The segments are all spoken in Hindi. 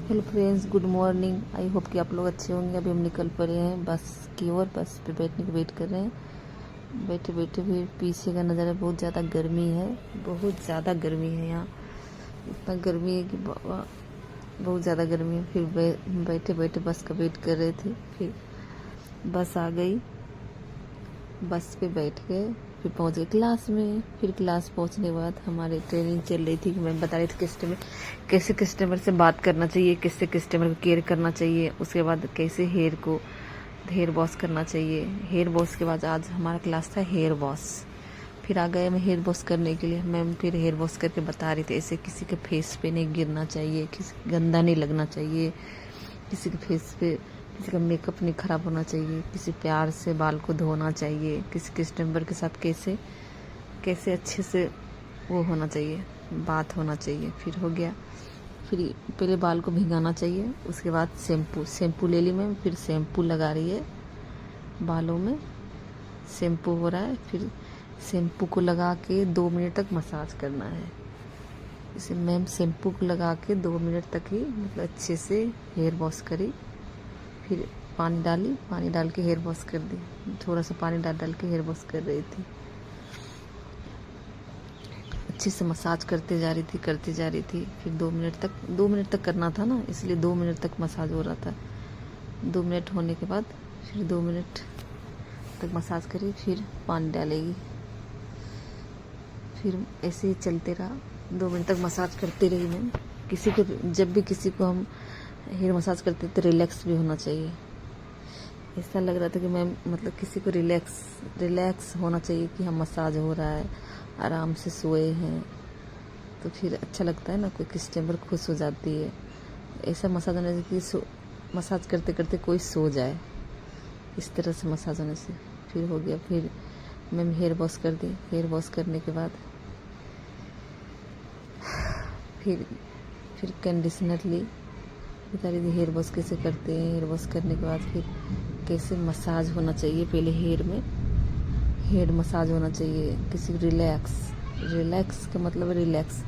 Hello friends, good morning. I hope कि आप लोग अच्छे होंगे। अभी हम निकल पड़े हैं बस की ओर। बस पे बैठने की वेट कर रहे हैं। बैठे बैठे फिर पीछे का नज़ारा, बहुत ज़्यादा गर्मी है, बहुत ज़्यादा गर्मी है यहाँ। इतना गर्मी है कि बहुत ज़्यादा गर्मी है। फिर बैठे बैठे बस का वेट कर रहे थे। फिर बस आ गई, बस पे बैठ गए, फिर पहुंच गए क्लास में। फिर क्लास पहुंचने के बाद हमारी ट्रेनिंग चल रही थी कि मैं बता रही थी कैसे कस्टमर से बात करना चाहिए, कैसे कस्टमर को केयर करना चाहिए, उसके बाद कैसे हेयर वॉश करना चाहिए। हेयर वॉश के बाद आज हमारा क्लास था हेयर वॉश। फिर आ गए मैं हेयर वॉश करने के लिए। मैम फिर हेयर वॉश करके बता रही थी ऐसे किसी के फेस पे नहीं गिरना चाहिए, किसी गंदा नहीं लगना चाहिए, किसी के फेस पे किसी का मेकअप नहीं ख़राब होना चाहिए, किसी प्यार से बाल को धोना चाहिए, किसी कस्टमर के साथ कैसे कैसे अच्छे से वो होना चाहिए, बात होना चाहिए। फिर हो गया। फिर पहले बाल को भिगाना चाहिए, उसके बाद शैम्पू ले ली मैम। फिर शैम्पू लगा रही है बालों में, शैम्पू हो रहा है। फिर शैम्पू को लगा के 2 मिनट तक मसाज करना है। इसे मैम शैम्पू को लगा के 2 मिनट तक ही मतलब अच्छे से हेयर वॉश करी। फिर पानी डाली, पानी डाल के हेयर वॉश कर दी। थोड़ा सा पानी डाल के हेयर वॉश कर रही थी। अच्छे से मसाज करते जा रही थी। फिर 2 मिनट तक करना था ना, इसलिए 2 मिनट तक मसाज हो रहा था। 2 मिनट होने के बाद फिर 2 मिनट तक मसाज करी, फिर पानी डालेगी। फिर ऐसे ही चलते रहा, 2 मिनट तक मसाज करते रही मैम। जब भी किसी को हम हेयर मसाज करते तो रिलैक्स भी होना चाहिए। ऐसा लग रहा था कि मैम मतलब किसी को रिलैक्स होना चाहिए कि हम मसाज हो रहा है, आराम से सोए हैं, तो फिर अच्छा लगता है ना, कोई कस्टमर खुश हो जाती है। ऐसा मसाज होने से कि मसाज करते करते कोई सो जाए, इस तरह से मसाज होने से। फिर हो गया। फिर मैम हेयर वॉश कर दी। हेयर वॉश करने के बाद फिर कंडीशनर ली, बता रही थी हेयर वॉश कैसे करते हैं। हेयर वॉश करने के बाद फिर कैसे मसाज होना चाहिए, पहले हेड मसाज होना चाहिए। किसी रिलैक्स का मतलब रिलैक्स,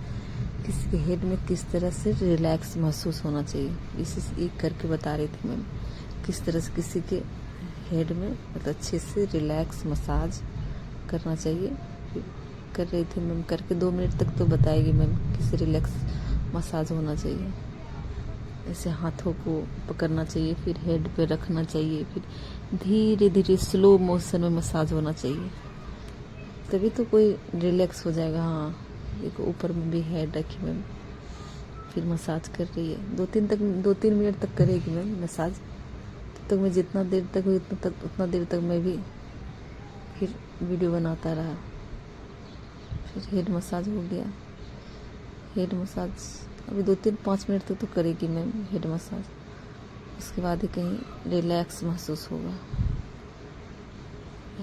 किसी के हेड में किस तरह से रिलैक्स महसूस होना चाहिए, इसे एक करके बता रही थी मैम। किस तरह से किसी के हेड में मतलब अच्छे से रिलैक्स मसाज करना चाहिए। कर रही थी मैम, करके 2 मिनट तक तो बताएगी मैम किसी रिलैक्स मसाज होना चाहिए। ऐसे हाथों को पकड़ना चाहिए, फिर हेड पे रखना चाहिए, फिर धीरे धीरे स्लो मोशन में मसाज होना चाहिए, तभी तो कोई रिलैक्स हो जाएगा। हाँ, देखो ऊपर में भी हेड रखी मैम। फिर मसाज कर रही है, 2-3 मिनट तक करेगी मैम मसाज। तब तक मैं जितना देर तक हुई उतना देर तक मैं भी फिर वीडियो बनाता रहा। फिर हेड मसाज हो गया। हेड मसाज अभी 2-5 मिनट तक तो करेगी मैम हेड मसाज। उसके बाद ही कहीं रिलैक्स महसूस होगा,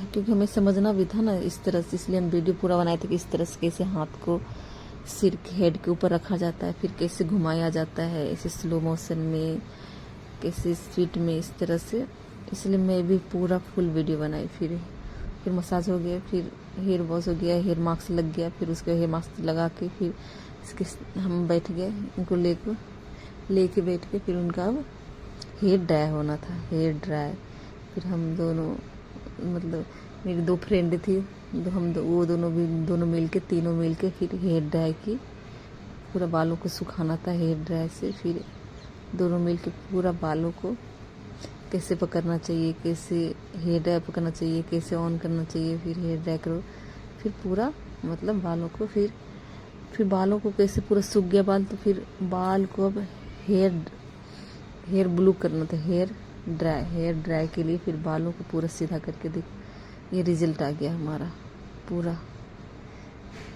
क्योंकि हमें समझना भी था ना इस तरह से, इसलिए हम वीडियो पूरा बनाए थे कि इस तरह से कैसे हाथ को सिर के हेड के ऊपर रखा जाता है, फिर कैसे घुमाया जाता है ऐसे स्लो मोशन में, कैसे स्पीड में, इस तरह से। इसलिए मैं भी पूरा फुल वीडियो बनाई। फिर मसाज हो गया, फिर हेयर वॉश हो गया, हेयर मास्क लग गया। फिर उसके हेयर मास्क लगा के फिर हम बैठ गए, उनको लेके बैठ के फिर उनका अब हेयर ड्राई होना था, हेयर ड्राई। फिर हम दोनों मतलब मेरी 2 फ्रेंड थी, वो दोनों मिलके, तीनों मिलके फिर हेयर ड्राई की। पूरा बालों को सुखाना था हेयर ड्राई से। फिर दोनों मिलके पूरा बालों को कैसे पकड़ना चाहिए, कैसे हेयर ड्राई पकड़ना चाहिए, कैसे ऑन करना चाहिए, फिर हेयर ड्राई करो। फिर पूरा मतलब बालों को फिर बालों को कैसे पूरा सूख गया बाल, तो फिर बाल को अब हेयर ब्लू करना था, हेयर ड्राई के लिए। फिर बालों को पूरा सीधा करके देखो, ये रिजल्ट आ गया हमारा। पूरा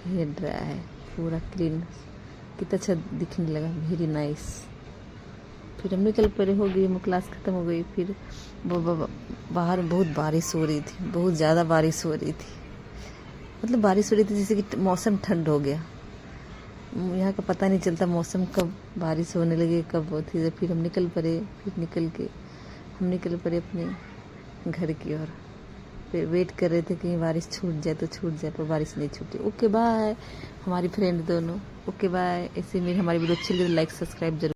हेयर ड्राई है, पूरा क्लीन, कितना अच्छा दिखने लगा, वेरी नाइस। फिर हम निकल पड़े, हो गई क्लास ख़त्म हो गई। फिर बाहर बहुत बारिश हो रही थी, बहुत ज़्यादा बारिश हो रही थी, मतलब बारिश हो रही थी जैसे कि मौसम ठंड हो गया। यहाँ का पता नहीं चलता मौसम कब बारिश होने लगे कब होती है। फिर हम निकल पड़े, अपने घर की ओर। फिर वेट कर रहे थे कहीं बारिश छूट जाए तो छूट जाए, पर बारिश नहीं छूटी। ओके बाय हमारी फ्रेंड दोनों। Okay bye. ऐसे मेरी हमारी वीडियो अच्छी लगी तो लाइक सब्सक्राइब जरूर।